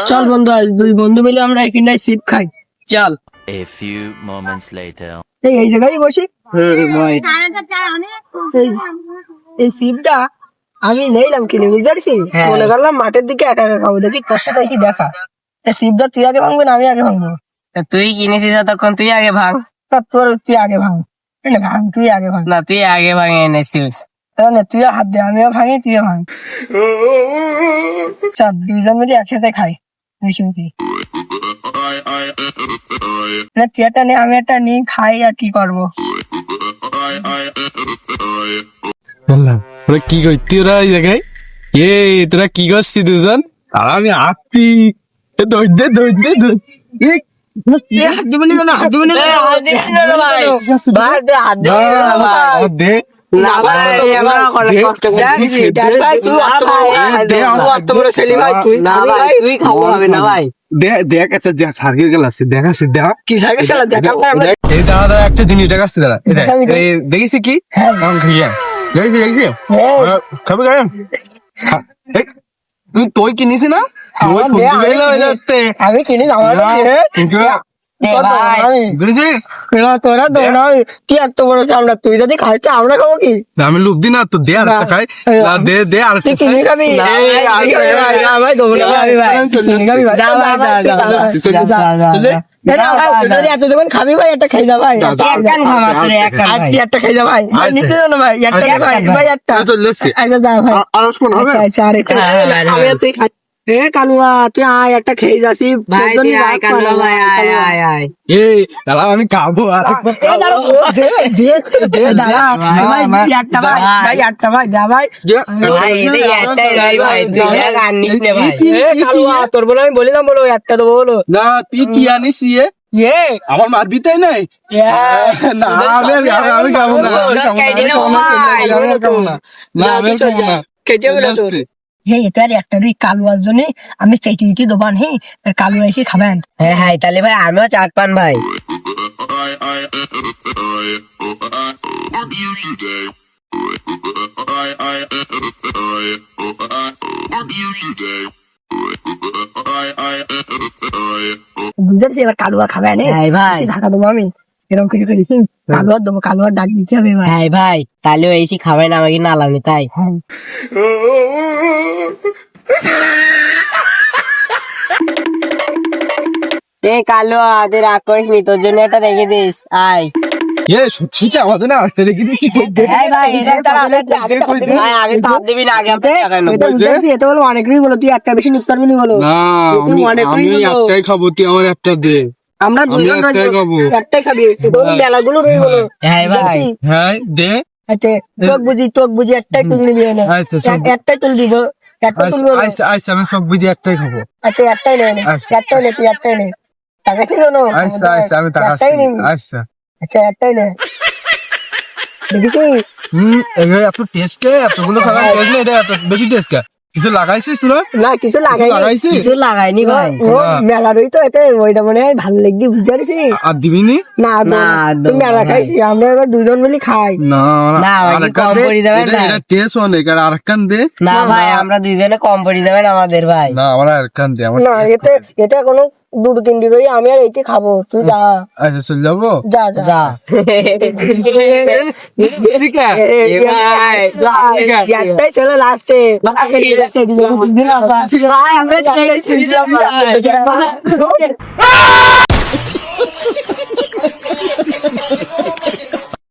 চল বন্ধু, আজ দুই বন্ধু মিলে আমরা এখানটায় সিপ খাই। চল। A few moments later. এই জায়গায় বসি। এই সিপটা আমি নিলাম কিনে, বুঝতে পারছি। মনে করলাম মাঠের দিকে একা একা খাবো, দেখি তোর সাথে এসে দেখা। সিপটা তুই আগে ভাঙবি না আমি আগে ভাঙবো? তুই কিনেছিস তখন তুই আগে ভাঙ। তুই আগে ভাঙ, ভাঙ তুই আগে ভাঙ। না, তুই আগে ভাঙে এনেছিস। তাহলে তুই হাত দে, আমিও ভাঙি তুইও ভাঙ। চল দুইজন মিলে একসাথে খাই। তুই একটা নে আমি একটা নিই, খাই আর কি করবো। কি করতি ওরা এই জায়গায়? তোরা কি করছিস দুজন? আর আমি আসছি, ধৈর্য হাত দিবি না, হাত দিবি না দে। না ভাই, এবার অনেক কষ্ট করে তুই খাবো হবে না ভাই। দেখ একটা সার্কেল আছে, দেখাচ্ছি দেখা কি সাইকেল চালা দেখা। এই দাদা একটা জিনিস দেখাচ্ছি দাদা, এটা দেখিস কি খাবে গায়ে তুই কিনিস না? আমি কিনি আমার তোরা দৌড়াবি, তুই এত বড় চামড়া, তুই যদি খাইতে আমরা খাবো কি? আমি লোভ দি না তো, দে আর খাই দে আর তুই কিনে খাবি, এত যখন খাবি ভাই একটা খাই যা ভাই, একটা খাই যা ভাই, নিতে জানো ভাই, একটা ভাই একটা যা ভাই, তুই খাই। এ কালুয়া তুই আয় একটা খেয়ে যাসি আমি খাবো আর তোর বলে আমি বলিলাম বলো একটা দেবো বলো না, তুই কি আনিস আমার মারবি তাই নাই? না আমি খাবো না। এটার একটা কালুয়ার জন্য আমি সেইটি দিতে দোকান, কালুয়া এসে খাবেন। হ্যাঁ তাহলে ভাই আমিও চাট পান ভাই। বুঝতে এবার কালুয়া খাবেন ভাই ঢাকা দেবো আমি, এরকম কিছু করি কালুয়ার দেবো, কালুয়ার ডাক দিতে হবে ভাই। হ্যাঁ ভাই তাহলেও এসে খাবেন আমাকে না লাগবে তাই। এ কালো আদের রাগ করিস নি, তোর জন্য এটা রেখে দিস। আয় সত্যি আমাদের না অনেকই বলো, তুই একটা বেশি নিতে পারবি না বলো। একটাই খাবো, তুই আমার একটা দে। আমরা দুজন একটাই খাবি, মেলাগুলো রই বলো। হ্যাঁ দে। আচ্ছা চোখ বুঝি একটাই তুলে নিবি, একটাই তুলবি, একটা তুলবি। আমি সব বুঝি একটাই খাবো। আচ্ছা একটাই নে, একটাই নে, তুই একটাই নে, টাকা কি জানো? আমি টাকা আচ্ছা আচ্ছা একটাই নে, দেখিস এত টেস্ট কে? এতগুলো খাবার টেস্ট এটা এত বেশি টেস্ট কে? কিছু লাগাইছিস তোরা? না কিছু লাগাইছিস? কিছু লাগাইনি ভাই, মেলা রই তো এতে ওইটা মনে হয় ভালো লাগবে, বুঝতে পারছি। আর দিবিনি? না তুই মেলা খাইছি, আমরা এবার দুজন মিলে খাই। না কম পড়ে যাবে না, এটা টেস্ট অনেক। আর আরেকখান দে না ভাই, আমরা দুইজনে কম পড়ে যাবেন আমাদের ভাই। না আমার আরেকখান দে। না এটা কোনো দুটো তিনটি করে আমি আর এইটি খাবো, তুই যা। আচ্ছা চল যাবো, যা একটাই ছেলে লাস্টে